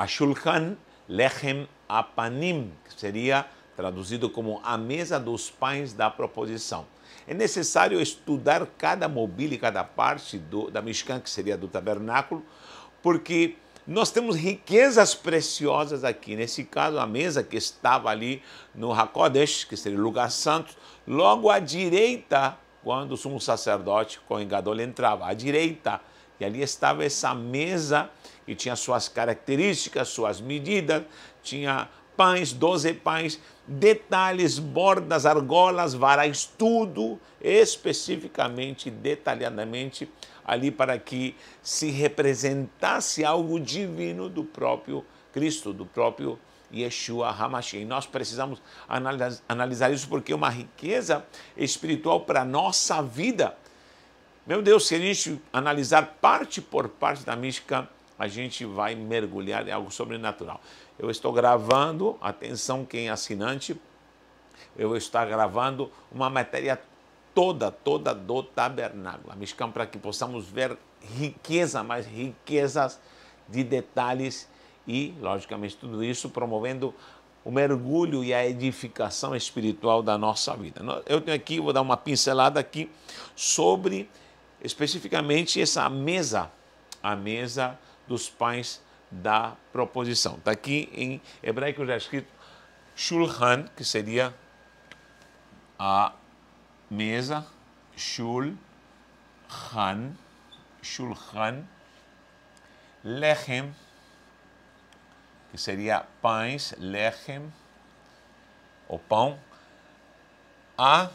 A Shulchan Lechem Apanim, que seria traduzido como a mesa dos pães da proposição. É necessário estudar cada mobília e cada parte da Mishkan, que seria do tabernáculo, porque nós temos riquezas preciosas aqui. Nesse caso, a mesa que estava ali no HaKodesh, que seria o lugar santo, logo à direita, quando o sumo sacerdote, Kohen Gadol, entrava, à direita. E ali estava essa mesa que tinha suas características, suas medidas, tinha pães, 12 pães, detalhes, bordas, argolas, varais, tudo especificamente, detalhadamente, ali para que se representasse algo divino do próprio Cristo, do próprio Yeshua HaMashiach. E nós precisamos analisar isso porque é uma riqueza espiritual para a nossa vida. Meu Deus, se a gente analisar parte por parte da mística, a gente vai mergulhar em algo sobrenatural. Eu estou gravando, atenção quem é assinante, eu vou estar gravando uma matéria toda do tabernáculo, a Mishkan, para que possamos ver riqueza, mais riquezas de detalhes e, logicamente, tudo isso promovendo o mergulho e a edificação espiritual da nossa vida. Eu tenho aqui, vou dar uma pincelada aqui sobre especificamente essa mesa, a mesa dos pães da proposição. Está aqui em hebraico já escrito Shulchan, que seria a mesa, Shulchan, Lechem, que seria pães, Lechem, o pão, a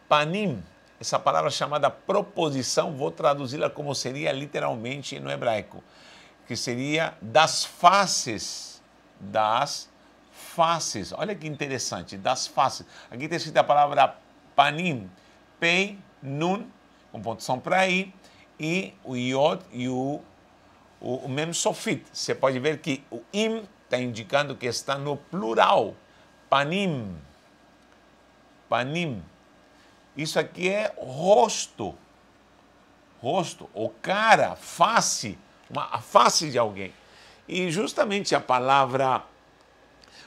Panim. Essa palavra chamada proposição, vou traduzi-la como seria literalmente no hebraico, que seria das faces, olha que interessante, das faces. Aqui está escrita a palavra panim, pei, nun, com pontuação para aí, e o iod e o mem sofit. Você pode ver que o im está indicando que está no plural, panim, panim. Isso aqui é rosto, ou cara, face, a face de alguém. E justamente a palavra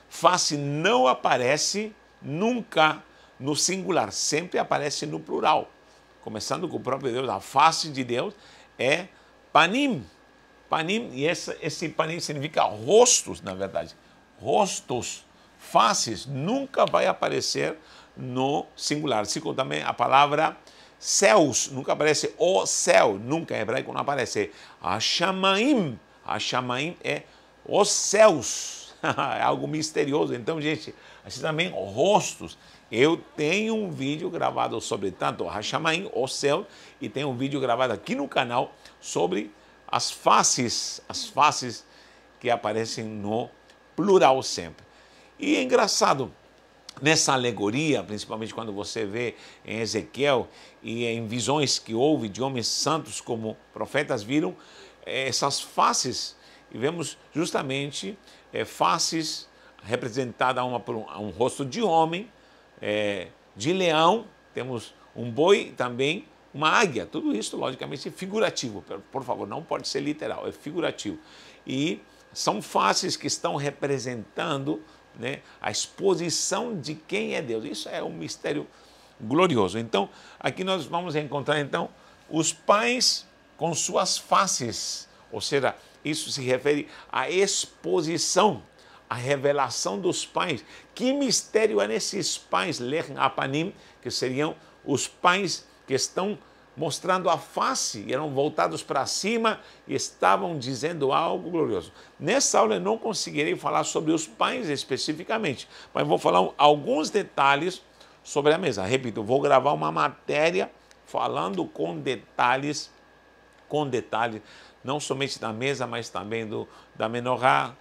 face não aparece nunca no singular, sempre aparece no plural. Começando com o próprio Deus, a face de Deus é panim. Panim, e esse panim significa rostos, na verdade. Rostos, faces, nunca vai aparecer no singular. Assim como também a palavra céus, nunca aparece o céu, nunca em hebraico não aparece. Hashamaim, Hashamaim é os céus, é algo misterioso. Então, gente, assim também rostos. Eu tenho um vídeo gravado sobre tanto Hashamaim, o céu, e tenho um vídeo gravado aqui no canal sobre as faces que aparecem no plural sempre. E é engraçado, nessa alegoria, principalmente quando você vê em Ezequiel e em visões que houve de homens santos como profetas, viram essas faces, e vemos justamente faces representadas a um rosto de homem, de leão, temos um boi também, uma águia, tudo isso logicamente é figurativo, por favor, não pode ser literal, é figurativo. E são faces que estão representando, né, a exposição de quem é Deus. Isso é um mistério glorioso. Então, aqui nós vamos encontrar, então, os pães com suas faces, ou seja, isso se refere à exposição, à revelação dos pães. Que mistério é nesses pães, Lechem Apanim, que seriam os pães que estão mostrando a face, eram voltados para cima e estavam dizendo algo glorioso. Nessa aula eu não conseguirei falar sobre os pães especificamente, mas vou falar alguns detalhes sobre a mesa. Repito, vou gravar uma matéria falando com detalhes, não somente da mesa, mas também da menorá,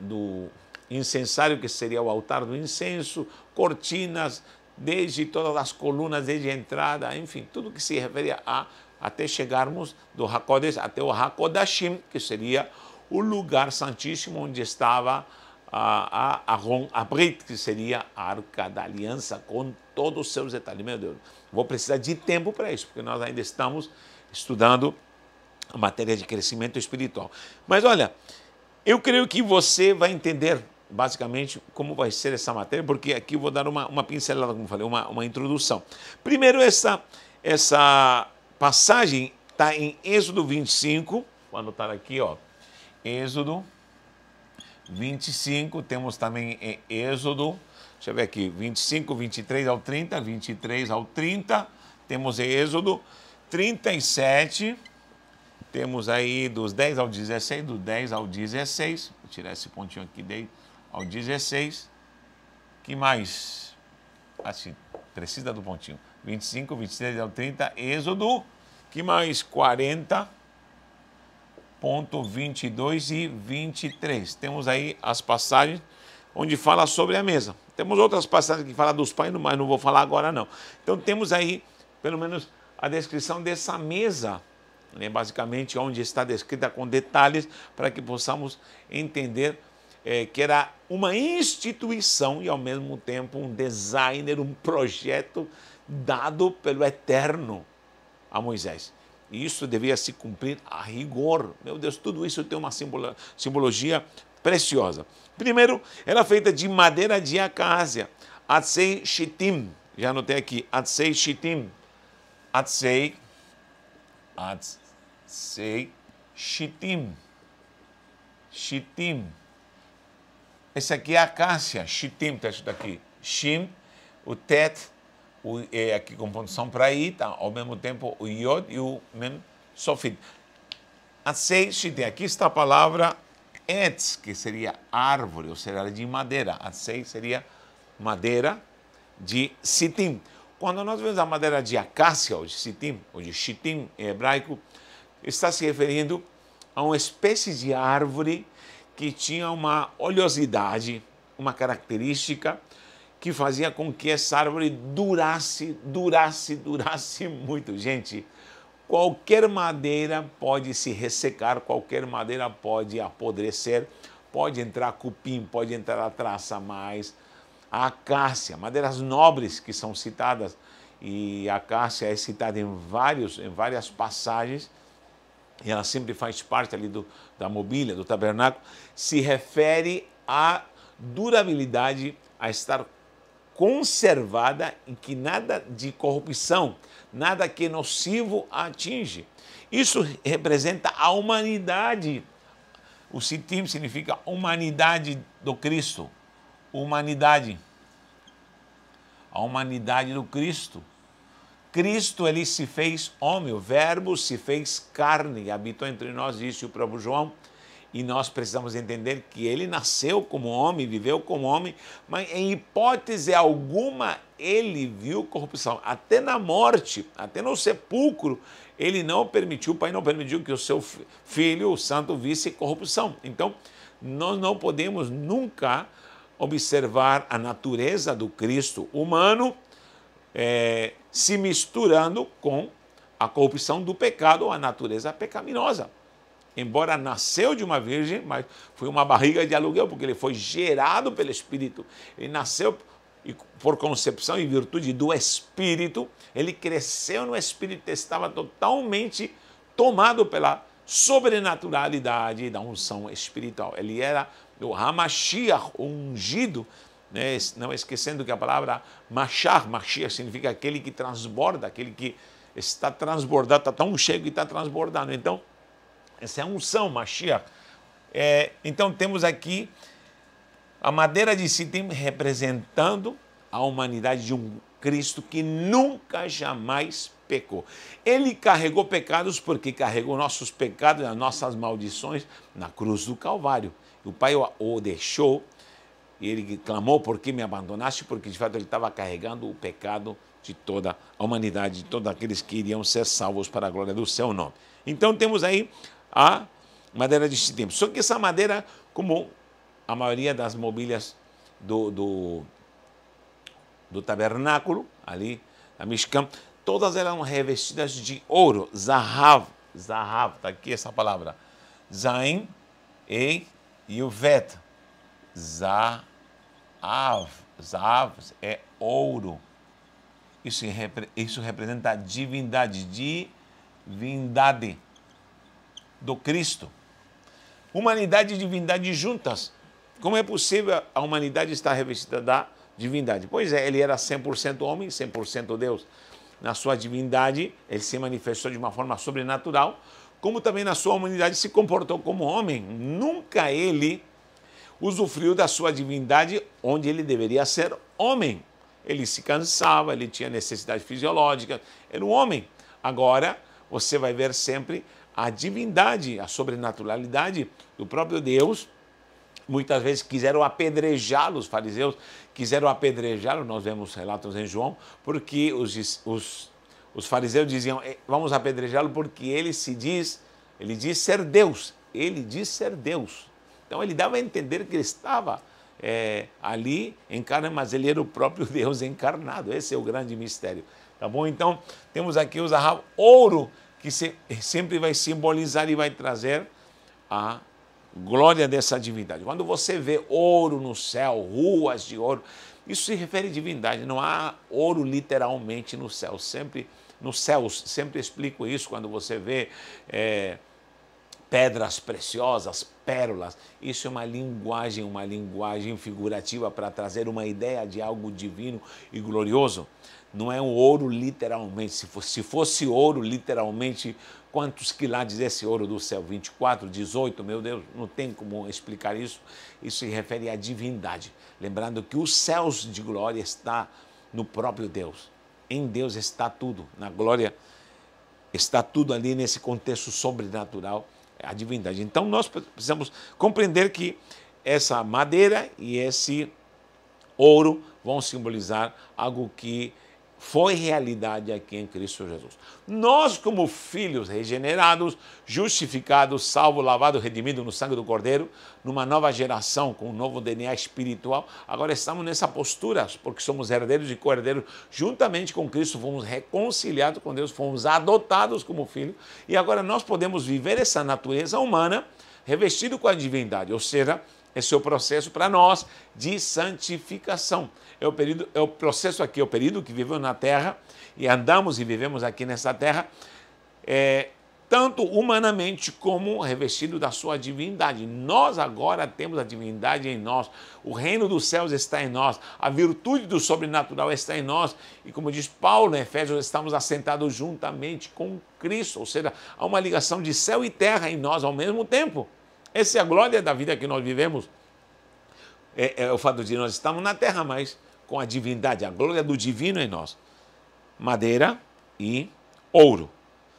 do incensário, que seria o altar do incenso, cortinas, desde todas as colunas, desde a entrada, enfim, tudo que se refere até chegarmos do HaKodesh até o HaKodashim, que seria o lugar santíssimo onde estava a Aron Abrit, que seria a Arca da Aliança, com todos os seus detalhes. Meu Deus, vou precisar de tempo para isso, porque nós ainda estamos estudando a matéria de crescimento espiritual. Mas olha, Eu creio que você vai entender basicamente como vai ser essa matéria, porque aqui eu vou dar uma pincelada, como falei, uma introdução. Primeiro, essa passagem está em Êxodo 25, vou anotar aqui, ó, Êxodo 25, temos também em Êxodo, deixa eu ver aqui, 25, 23 ao 30, 23 ao 30, temos em Êxodo 37, temos aí dos 10 ao 16, do 10 ao 16, vou tirar esse pontinho aqui, 10 ao 16, que mais? Assim, precisa do pontinho, 25, 23 ao 30, Êxodo, que mais? 40, ponto 22 e 23. Temos aí as passagens onde fala sobre a mesa. Temos outras passagens que falam dos pães, mas não vou falar agora não. Então temos aí, pelo menos, a descrição dessa mesa, né, basicamente onde está descrita com detalhes, para que possamos entender que era uma instituição e ao mesmo tempo um designer, um projeto dado pelo Eterno a Moisés. E isso devia se cumprir a rigor. Meu Deus, tudo isso tem uma simbologia preciosa. Primeiro, era feita de madeira de acácia, atsei shittim. Já anotei aqui, atsei shittim. Atsei shittim. Shittim. Esse aqui é acácia, shittim, está escrito aqui. Shim, o tet, aqui com pontuação para I, tá? Ao mesmo tempo o iod e o mem sofit. Atsei shittim, aqui está a palavra etz, que seria árvore, ou seja, de madeira. Atsei seria madeira de shittim. Quando nós vemos a madeira de acácia, ou de shittim, em hebraico, está se referindo a uma espécie de árvore que tinha uma oleosidade, uma característica que fazia com que essa árvore durasse muito. Gente, qualquer madeira pode se ressecar, qualquer madeira pode apodrecer, pode entrar cupim, pode entrar a traça mais. A acácia, madeiras nobres que são citadas, e a acácia é citada em várias passagens, e ela sempre faz parte ali da mobília, do tabernáculo, se refere à durabilidade, a estar conservada em que nada de corrupção, nada que nocivo a atinge. Isso representa a humanidade. O shittim significa humanidade do Cristo. Humanidade. A humanidade do Cristo. Cristo, ele se fez homem, o verbo se fez carne, habitou entre nós, disse o próprio João, e nós precisamos entender que ele nasceu como homem, viveu como homem, mas em hipótese alguma ele viu corrupção. Até na morte, até no sepulcro, ele não permitiu, o Pai não permitiu que o seu filho, o santo, visse corrupção. Então, nós não podemos nunca observar a natureza do Cristo humano se misturando com a corrupção do pecado ou a natureza pecaminosa. Embora nasceu de uma virgem, mas foi uma barriga de aluguel, porque ele foi gerado pelo Espírito. Ele nasceu por concepção e virtude do Espírito, ele cresceu no Espírito, estava totalmente tomado pela sobrenaturalidade da unção espiritual. Ele era o Hamashiach, o ungido, né? Não esquecendo que a palavra Mashiach significa aquele que transborda, aquele que está transbordado, está tão cheio que está transbordando. Então, essa é a unção, Mashiach. Então, temos aqui a madeira de shittim representando a humanidade de um Cristo que nunca, jamais pecou. Ele carregou pecados porque carregou nossos pecados, as nossas maldições na cruz do Calvário. O Pai o deixou e ele clamou: por que me abandonaste? Porque de fato ele estava carregando o pecado de toda a humanidade, de todos aqueles que iriam ser salvos para a glória do seu nome. Então temos aí a madeira de shittim. Só que essa madeira, como a maioria das mobílias do tabernáculo, ali na Mishkan, todas eram revestidas de ouro, zahav, está aqui essa palavra, zain, ei e o vet, zahav é ouro. Isso representa a divindade do Cristo. humanidade e divindade juntas. Como é possível a humanidade estar revestida da divindade? Pois é, ele era 100% homem, 100% Deus. Na sua divindade, ele se manifestou de uma forma sobrenatural, como também na sua humanidade se comportou como homem. Nunca ele usufruiu da sua divindade onde ele deveria ser homem. Ele se cansava, ele tinha necessidade fisiológica, era um homem. Agora, você vai ver sempre a divindade, a sobrenaturalidade do próprio Deus. Muitas vezes quiseram apedrejá-lo, os fariseus quiseram apedrejá-lo, nós vemos relatos em João, porque os fariseus diziam, vamos apedrejá-lo porque ele diz ser Deus, ele diz ser Deus. Então ele dava a entender que ele estava ali encarnado, mas ele era o próprio Deus encarnado, esse é o grande mistério. Tá bom? Então temos aqui o Zahav, ouro, que sempre vai simbolizar e vai trazer a glória dessa divindade. Quando você vê ouro no céu, ruas de ouro, isso se refere à divindade. Não há ouro literalmente no céu. Sempre nos céus, sempre explico isso quando você vê pedras preciosas, pérolas. Isso é uma linguagem figurativa para trazer uma ideia de algo divino e glorioso. Não é um ouro literalmente. Se fosse ouro literalmente, quantos quilates desse ouro do céu? 24, 18, meu Deus, não tem como explicar isso. Isso se refere à divindade. Lembrando que os céus de glória está no próprio Deus. Em Deus está tudo. Na glória está tudo ali nesse contexto sobrenatural, a divindade. Então nós precisamos compreender que essa madeira e esse ouro vão simbolizar algo que foi realidade aqui em Cristo Jesus. Nós, como filhos regenerados, justificados, salvos, lavados, redimidos no sangue do Cordeiro, numa nova geração, com um novo DNA espiritual, agora estamos nessa postura, porque somos herdeiros e co-herdeiros, juntamente com Cristo, fomos reconciliados com Deus, fomos adotados como filhos, e agora nós podemos viver essa natureza humana revestido com a divindade, ou seja, esse é o processo para nós de santificação. É o processo aqui, é o período que vivemos na terra e andamos e vivemos aqui nessa terra, tanto humanamente como revestido da sua divindade. Nós agora temos a divindade em nós, o reino dos céus está em nós, a virtude do sobrenatural está em nós, e como diz Paulo em Efésios, estamos assentados juntamente com Cristo, ou seja, há uma ligação de céu e terra em nós ao mesmo tempo. Essa é a glória da vida que nós vivemos. É o fato de nós estarmos na terra, mas com a divindade, a glória do divino em nós. Madeira e ouro.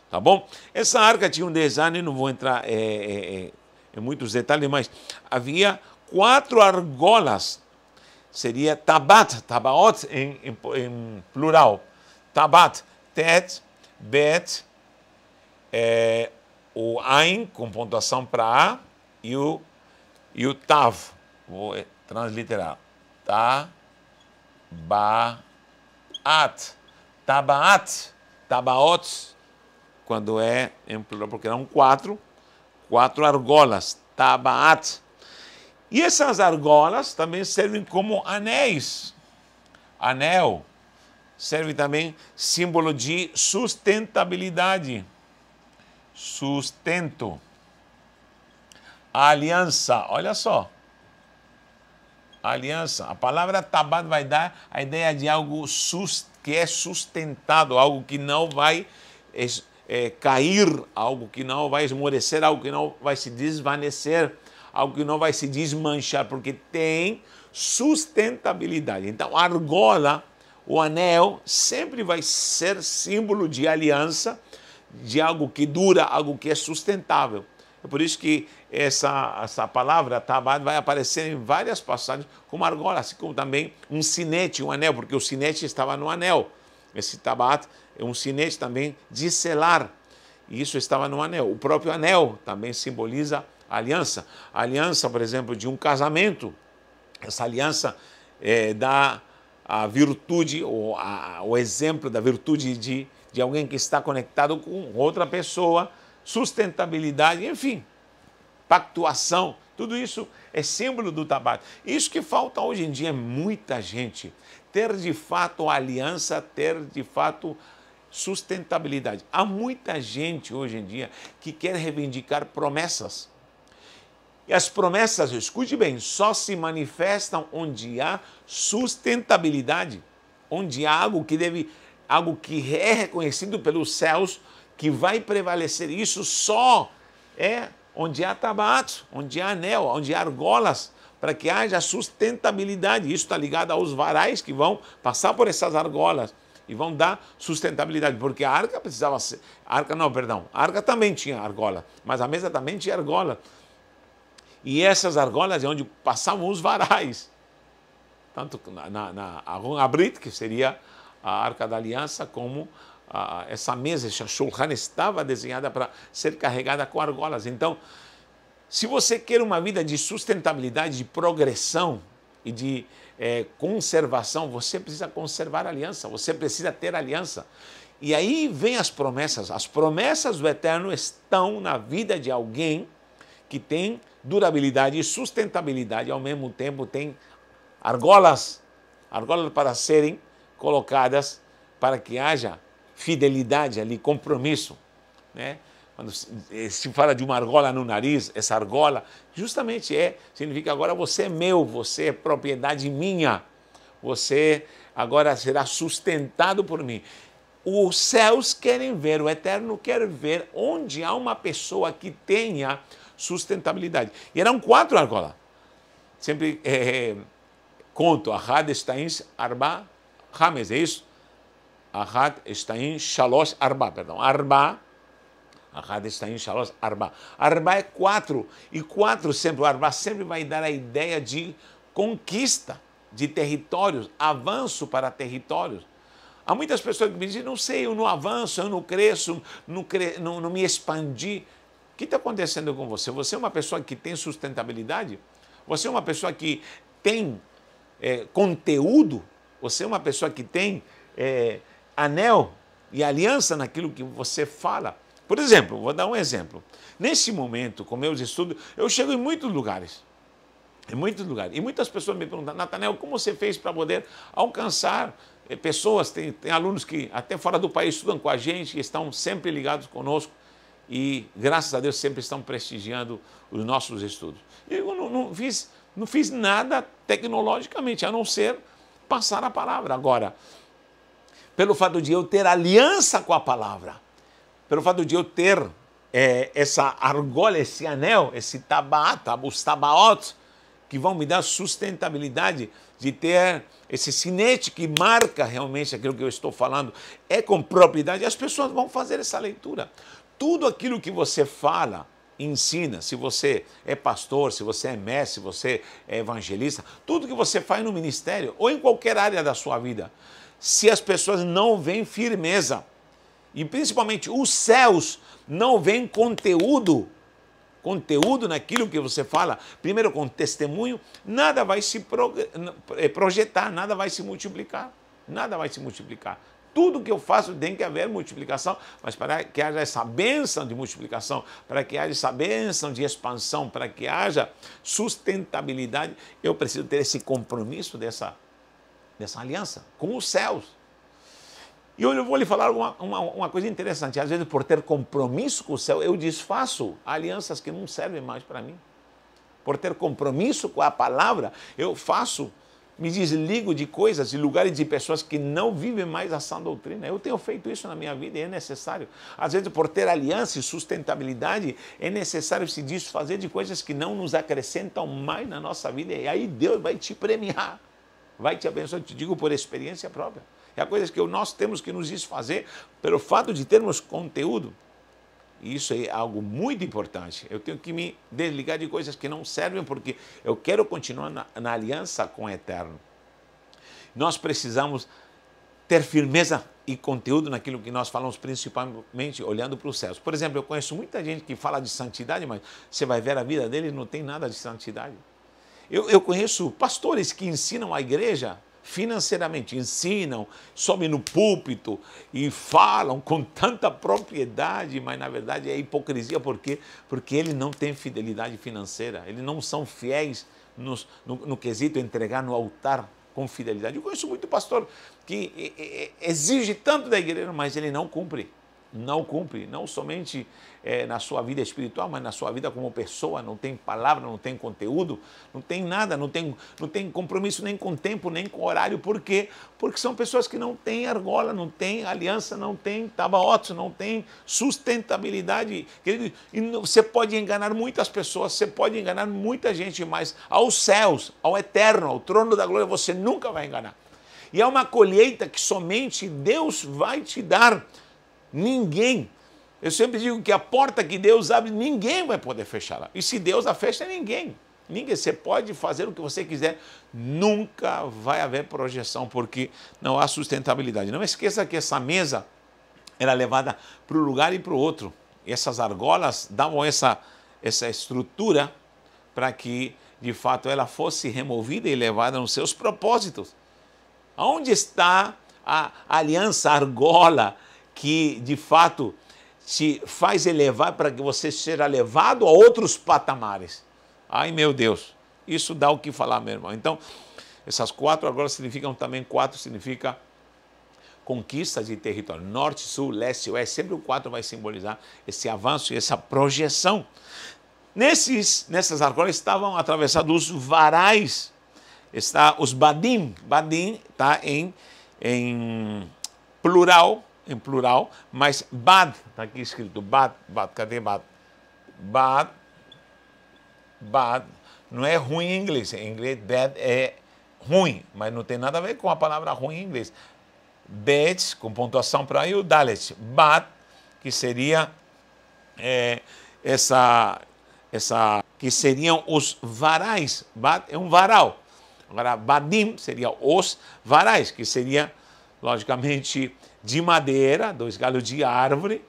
Tá bom? Essa arca tinha um design, não vou entrar em muitos detalhes, mas havia 4 argolas. Seria tabat, tabaot em plural. Tabat, tet, bet, o ain, com pontuação para A, e o tav, vou transliterar, tabaot, quando é em plural, porque eram 4 argolas, tabaat. E essas argolas também servem como anéis. Anel serve também símbolo de sustentabilidade, sustento. A aliança, olha só, a aliança, a palavra tabat vai dar a ideia de algo que é sustentado, algo que não vai cair, algo que não vai esmorecer, algo que não vai se desvanecer, algo que não vai se desmanchar, porque tem sustentabilidade. Então, a argola, o anel, sempre vai ser símbolo de aliança, de algo que dura, algo que é sustentável. É por isso que essa palavra, tabat, vai aparecer em várias passagens como argola, assim como também um sinete, um anel, porque o sinete estava no anel. Esse tabat é um sinete também de selar, e isso estava no anel. O próprio anel também simboliza a aliança. A aliança, por exemplo, de um casamento, essa aliança dá a virtude, ou o exemplo da virtude de alguém que está conectado com outra pessoa, sustentabilidade, enfim, pactuação, tudo isso é símbolo do tabat. Isso que falta hoje em dia é muita gente ter de fato aliança, ter de fato sustentabilidade. Há muita gente hoje em dia que quer reivindicar promessas. E as promessas, escute bem, só se manifestam onde há sustentabilidade, onde há algo que é reconhecido pelos céus, que vai prevalecer. Isso só é onde há tabato, onde há anel, onde há argolas, para que haja sustentabilidade. Isso está ligado aos varais que vão passar por essas argolas e vão dar sustentabilidade, porque a arca precisava ser... A arca também tinha argola, mas a mesa também tinha argola. E essas argolas é onde passavam os varais. Tanto na Aron Abrit, que seria a Arca da Aliança, como essa mesa, essa shulchan, estava desenhada para ser carregada com argolas. Então, se você quer uma vida de sustentabilidade, de progressão e de conservação, você precisa conservar a aliança, você precisa ter aliança. E aí vem as promessas. As promessas do Eterno estão na vida de alguém que tem durabilidade e sustentabilidade, ao mesmo tempo tem argolas para serem colocadas para que haja fidelidade ali, compromisso, né? Quando se fala de uma argola no nariz, essa argola justamente significa agora você é meu, você é propriedade minha, você agora será sustentado por mim. Os céus querem ver, o Eterno quer ver onde há uma pessoa que tenha sustentabilidade. E eram 4 argolas. Sempre conto, Ahad Estaim Arba Hames, é isso? Ahad Estaim Shalosh Arba, perdão. Arba, Ahad Estaim Shalosh Arba. Arba é 4. E 4 sempre, o Arba sempre vai dar a ideia de conquista de territórios, avanço para territórios. Há muitas pessoas que me dizem, não sei, eu não avanço, eu não cresço, não me expandi. O que está acontecendo com você? Você é uma pessoa que tem sustentabilidade? Você é uma pessoa que tem conteúdo? Você é uma pessoa que tem anel e aliança naquilo que você fala? Por exemplo, vou dar um exemplo. Nesse momento, com meus estudos, eu chego em muitos lugares. Em muitos lugares. E muitas pessoas me perguntam, Natanael, como você fez para poder alcançar pessoas? Tem alunos que até fora do país estudam com a gente e estão sempre ligados conosco. E, graças a Deus, sempre estão prestigiando os nossos estudos. Eu não fiz nada tecnologicamente, a não ser passar a palavra. Agora, pelo fato de eu ter aliança com a palavra, pelo fato de eu ter essa argola, esse anel, esse tabaat, os tabaot, que vão me dar sustentabilidade, de ter esse sinete que marca realmente aquilo que eu estou falando, é com propriedade, as pessoas vão fazer essa leitura. Tudo aquilo que você fala, ensina, se você é pastor, se você é mestre, se você é evangelista, tudo que você faz no ministério ou em qualquer área da sua vida, se as pessoas não veem firmeza, e principalmente os céus não veem conteúdo naquilo que você fala, primeiro com testemunho, nada vai se projetar, nada vai se multiplicar, nada vai se multiplicar. Tudo que eu faço tem que haver multiplicação, mas para que haja essa bênção de multiplicação, para que haja essa bênção de expansão, para que haja sustentabilidade, eu preciso ter esse compromisso dessa aliança com os céus. E eu vou lhe falar uma coisa interessante. Às vezes, por ter compromisso com o céu, eu desfaço alianças que não servem mais para mim. Por ter compromisso com a palavra, eu me desligo de coisas, de lugares, de pessoas que não vivem mais a sã doutrina. Eu tenho feito isso na minha vida e é necessário. Às vezes, por ter aliança e sustentabilidade, é necessário se desfazer de coisas que não nos acrescentam mais na nossa vida. E aí Deus vai te premiar, vai te abençoar. Eu te digo por experiência própria. É a coisa que nós temos que nos desfazer pelo fato de termos conteúdo. E isso é algo muito importante. Eu tenho que me desligar de coisas que não servem, porque eu quero continuar na aliança com o Eterno. Nós precisamos ter firmeza e conteúdo naquilo que nós falamos, principalmente olhando para os céus. Por exemplo, eu conheço muita gente que fala de santidade, mas você vai ver a vida dele, não tem nada de santidade. Eu conheço pastores que ensinam a igreja financeiramente, ensinam, sobem no púlpito e falam com tanta propriedade, mas na verdade é hipocrisia, porque ele não tem fidelidade financeira, eles não são fiéis no quesito entregar no altar com fidelidade. Eu conheço muito pastor que exige tanto da igreja, mas ele não cumpre. não cumpre, não somente na sua vida espiritual, mas na sua vida como pessoa, não tem palavra, não tem conteúdo, não tem nada, não tem compromisso nem com tempo, nem com horário. Por quê? Porque são pessoas que não têm argola, não têm aliança, não têm tabaotos, não têm sustentabilidade. Querido, e você pode enganar muitas pessoas, você pode enganar muita gente, mas aos céus, ao eterno, ao trono da glória, você nunca vai enganar. E é uma colheita que somente Deus vai te dar. Ninguém. Eu sempre digo que a porta que Deus abre, ninguém vai poder fechá-la. E se Deus a fecha, ninguém. Ninguém. Você pode fazer o que você quiser, nunca vai haver projeção, porque não há sustentabilidade. Não esqueça que essa mesa era levada para um lugar e para o outro. E essas argolas davam essa estrutura para que, de fato, ela fosse removida e levada nos seus propósitos. Onde está a aliança, a argola, que de fato te faz elevar para que você seja levado a outros patamares? Ai, meu Deus, isso dá o que falar, meu irmão. Então, essas 4 argolas significam também, 4 significa conquista de território. Norte, sul, leste, oeste, sempre o 4 vai simbolizar esse avanço e essa projeção. Nessas argolas estavam atravessados os varais, está os badim. Badim está em plural, mas bad, está aqui escrito bad, cadê bad? Bad, não é ruim em inglês, bad é ruim, mas não tem nada a ver com a palavra ruim em inglês. Bet, com pontuação para aí, o dalet, bad, que seria que seriam os varais. Bad é um varal. Agora, badim seria os varais, que seria, logicamente, de madeira, 2 galhos de árvore,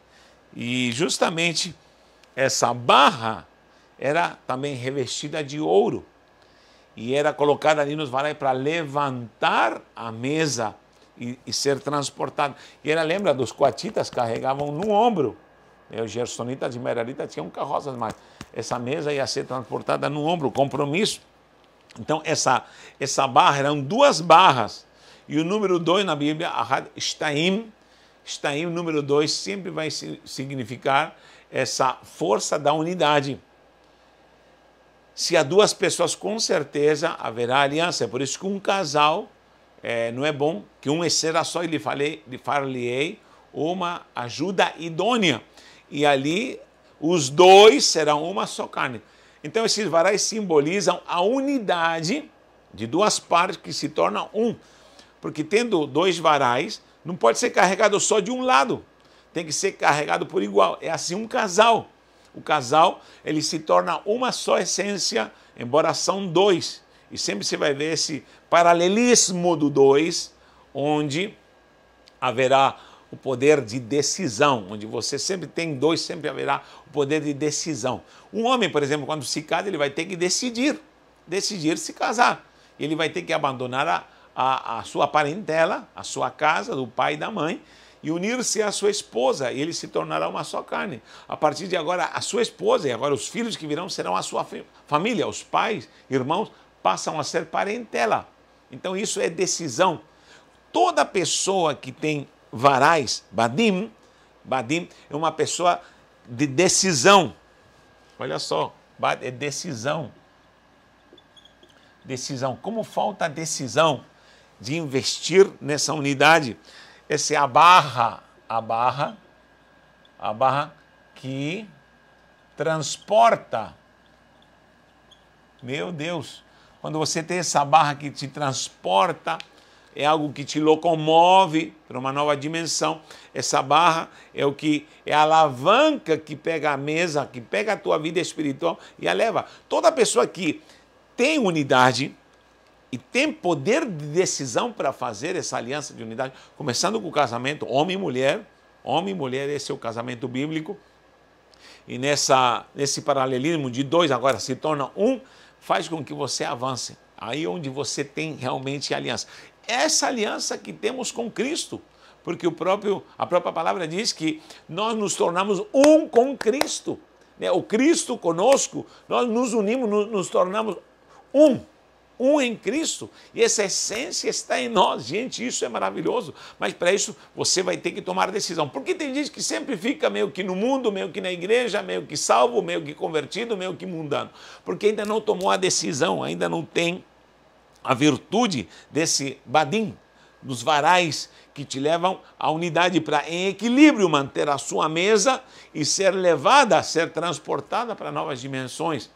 e justamente essa barra era também revestida de ouro, e era colocada ali nos varais para levantar a mesa e ser transportada. E ela lembra dos coatitas, carregavam no ombro. Os gersonitas e meraritas tinham carroças, mas essa mesa ia ser transportada no ombro, compromisso. Então, essa barra, eram 2 barras. E o número 2 na Bíblia, Ahad Shtaim, o número 2 sempre vai significar essa força da unidade. Se há 2 pessoas, com certeza haverá aliança. É por isso que um casal, não é bom que um será só, ele far-lhe-ei uma ajuda idônea. E ali, os 2 serão uma só carne. Então, esses varais simbolizam a unidade de 2 partes que se tornam um. Porque tendo 2 varais, não pode ser carregado só de um lado. Tem que ser carregado por igual. É assim um casal. O casal, ele se torna uma só essência, embora são 2. E sempre você vai ver esse paralelismo do 2, onde haverá o poder de decisão, onde você sempre tem 2, sempre haverá o poder de decisão. Um homem, por exemplo, quando se casa, ele vai ter que decidir se casar. Ele vai ter que abandonar a sua parentela, a sua casa, do pai e da mãe, e unir-se à sua esposa, e ele se tornará uma só carne. A partir de agora, a sua esposa e agora os filhos que virão serão a sua família. Os pais, irmãos, passam a ser parentela. Então isso é decisão. Toda pessoa que tem varais, badim é uma pessoa de decisão. Olha só, é decisão. Decisão. Como falta decisão de investir nessa unidade? Essa é a barra que transporta. Meu Deus, quando você tem essa barra que te transporta, é algo que te locomove para uma nova dimensão. Essa barra é o que é a alavanca que pega a mesa, que pega a tua vida espiritual e a leva. Toda pessoa que tem unidade e tem poder de decisão para fazer essa aliança de unidade, começando com o casamento, homem e mulher, esse é o casamento bíblico, e nesse paralelismo de 2 agora se torna um, faz com que você avance, aí onde você tem realmente aliança. Essa aliança que temos com Cristo, porque a própria palavra diz que nós nos tornamos um com Cristo, né? O Cristo conosco, nós nos unimos, nos tornamos um. um em Cristo, e essa essência está em nós. Gente, isso é maravilhoso, mas para isso você vai ter que tomar a decisão, porque tem gente que sempre fica meio que no mundo, meio que na igreja, meio que salvo, meio que convertido, meio que mundano, porque ainda não tomou a decisão, ainda não tem a virtude desse badim, dos varais que te levam à unidade para, em equilíbrio, manter a sua mesa e ser levada, ser transportada para novas dimensões.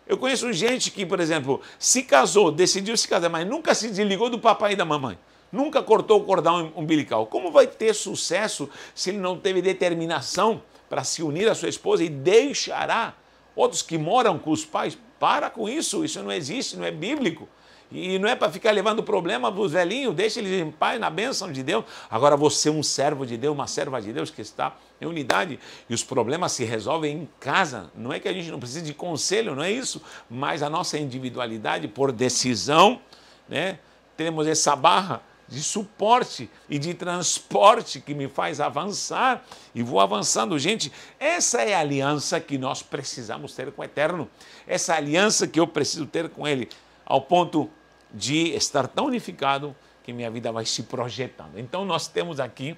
Eu conheço gente que, por exemplo, se casou, decidiu se casar, mas nunca se desligou do papai e da mamãe. Nunca cortou o cordão umbilical. Como vai ter sucesso se ele não teve determinação para se unir à sua esposa e deixará outros que moram com os pais? Para com isso, isso não existe, não é bíblico. E não é para ficar levando problema para os velhinhos, deixa eles em paz, na bênção de Deus. Agora você é um servo de Deus, uma serva de Deus que está em unidade. E os problemas se resolvem em casa. Não é que a gente não precise de conselho, não é isso. Mas a nossa individualidade, por decisão, né, temos essa barra de suporte e de transporte que me faz avançar. E vou avançando. Gente, essa é a aliança que nós precisamos ter com o Eterno. Essa aliança que eu preciso ter com Ele, ao ponto de estar tão unificado que minha vida vai se projetando. Então nós temos aqui,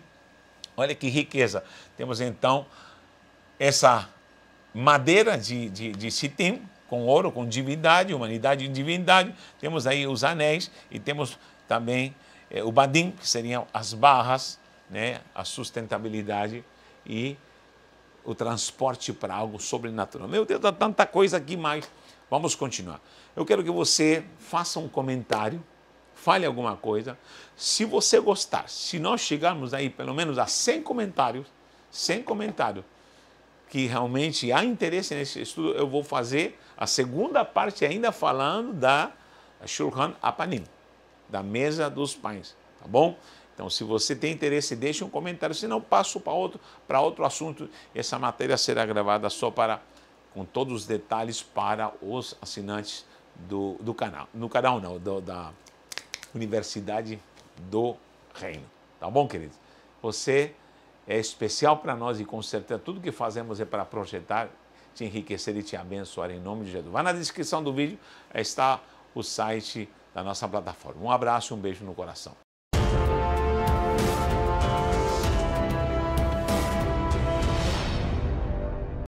olha que riqueza, temos então essa madeira de Sitim, com ouro, com divindade, humanidade e divindade, temos aí os anéis e temos também o badim, que seriam as barras, né, a sustentabilidade e o transporte para algo sobrenatural. Meu Deus, há tanta coisa aqui mais. Vamos continuar. Eu quero que você faça um comentário, fale alguma coisa. Se você gostar, se nós chegarmos aí pelo menos a 100 comentários, que realmente há interesse nesse estudo, eu vou fazer a segunda parte ainda falando da Shulchan Apanim, da mesa dos pães, tá bom? Então, se você tem interesse, deixe um comentário, senão passo para outro assunto. Essa matéria será gravada só com todos os detalhes para os assinantes do canal. No canal não, da Universidade do Reino. Tá bom, queridos? Você é especial para nós e com certeza tudo que fazemos é para projetar, te enriquecer e te abençoar em nome de Jesus. Vai na descrição do vídeo, está o site da nossa plataforma. Um abraço e um beijo no coração.